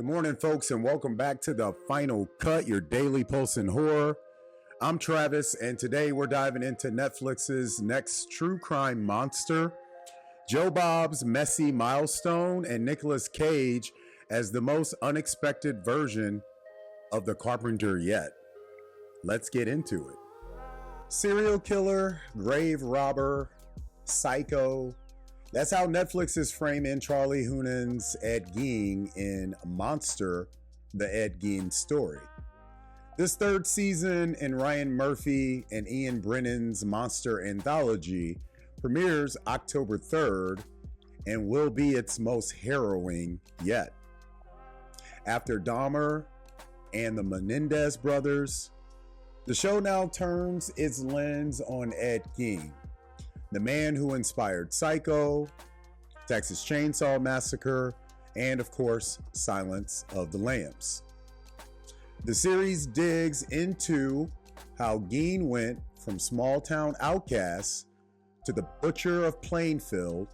Good morning, folks, and welcome back to The Final Cut, your daily pulse in horror. I'm Travis, and today we're diving into Netflix's next true crime monster, Joe Bob's messy milestone, and Nicolas Cage as the most unexpected version of the Carpenter yet. Let's get into it. Serial killer, grave robber, psycho. That's how Netflix is framing Charlie Hunnam's Ed Gein in Monster, the Ed Gein Story. This third season in Ryan Murphy and Ian Brennan's Monster Anthology premieres October 3rd and will be its most harrowing yet. After Dahmer and the Menendez brothers, the show now turns its lens on Ed Gein, the man who inspired Psycho, Texas Chainsaw Massacre, and of course, Silence of the Lambs. The series digs into how Gein went from small-town outcast to the butcher of Plainfield,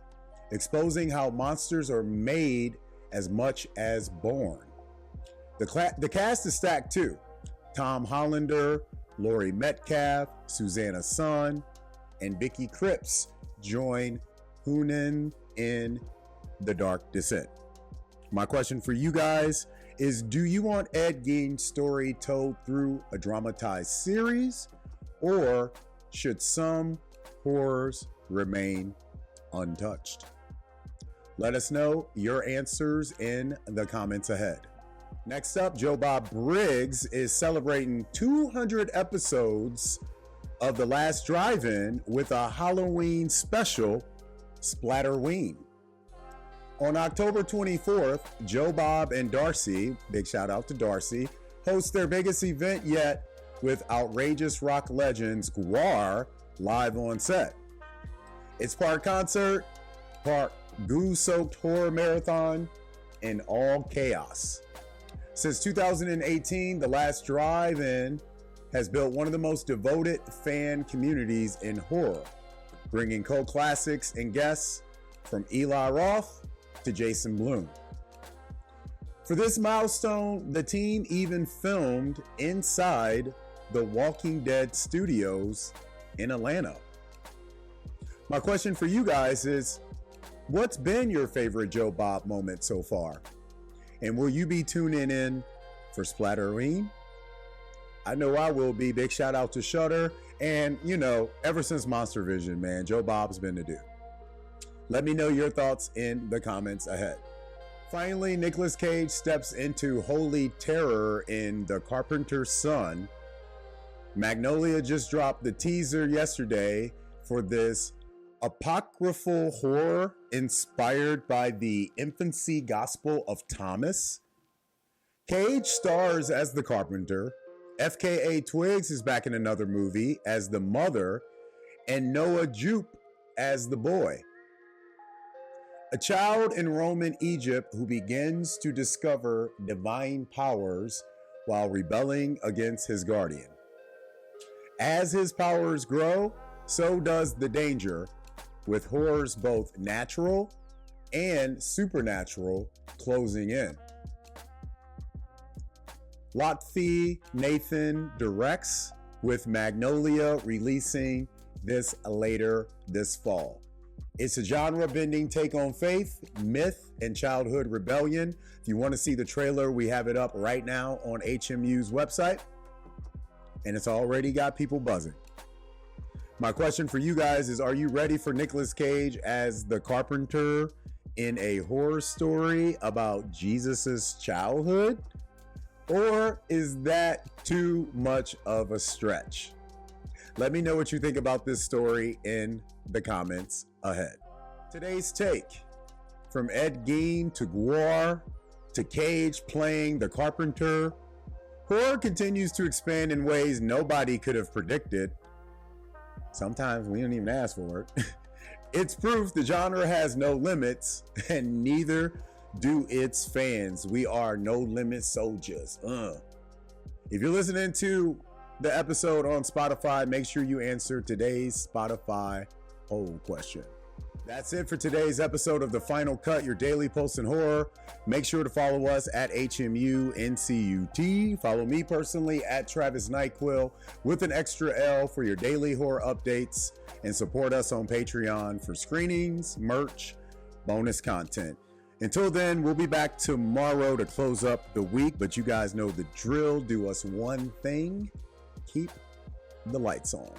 exposing how monsters are made as much as born. The cast is stacked too. Tom Hollander, Laurie Metcalf, Susanna Son, and Vicky Krieps join Hunnam in The Dark Descent. My question for you guys is, do you want Ed Gein's story told through a dramatized series, or should some horrors remain untouched? Let us know your answers in the comments ahead. Next up, Joe Bob Briggs is celebrating 200 episodes of The Last Drive-In with a Halloween special, Splatterween. On October 24th, Joe Bob and Darcy, big shout out to Darcy, host their biggest event yet with outrageous rock legends GWAR live on set. It's part concert, part goo-soaked horror marathon, and all chaos. Since 2018, The Last Drive-In has built one of the most devoted fan communities in horror, bringing cult classics and guests from Eli Roth to Jason Blum. For this milestone, the team even filmed inside the Walking Dead studios in Atlanta. My question for you guys is, what's been your favorite Joe Bob moment so far? And will you be tuning in for Splatterween? I know I will be. Big shout out to Shudder. And, ever since Monster Vision, man, Joe Bob's been the dude. Let me know your thoughts in the comments ahead. Finally, Nicolas Cage steps into holy terror in The Carpenter's Son. Magnolia just dropped the teaser yesterday for this apocryphal horror inspired by the infancy gospel of Thomas. Cage stars as the Carpenter. FKA Twigs is back in another movie as the mother, and Noah Jupe as the boy. A child in Roman Egypt who begins to discover divine powers while rebelling against his guardian. As his powers grow, so does the danger, with horrors both natural and supernatural closing in. Lotfi Nathan directs, with Magnolia releasing this later this fall. It's a genre-bending take on faith, myth, and childhood rebellion. If you want to see the trailer, we have it up right now on HMU's website, and it's already got people buzzing. My question for you guys is, are you ready for Nicolas Cage as the Carpenter in a horror story about Jesus's childhood? Or is that too much of a stretch? Let me know what you think about this story in the comments ahead. Today's take, from Ed Gein to GWAR to Cage playing the Carpenter, horror continues to expand in ways nobody could have predicted. Sometimes we don't even ask for it. It's proof the genre has no limits, and neither do its fans. We are no limit soldiers. If you're listening to the episode on Spotify, make sure you answer today's Spotify poll question. That's it for today's episode of The Final Cut, your daily pulse in horror. Make sure to follow us at HMUNCUT. Follow me personally at Travis Nyquil with an extra L for your daily horror updates. And support us on Patreon for screenings, merch, bonus content. Until then, we'll be back tomorrow to close up the week. But you guys know the drill. Do us one thing. Keep the lights on.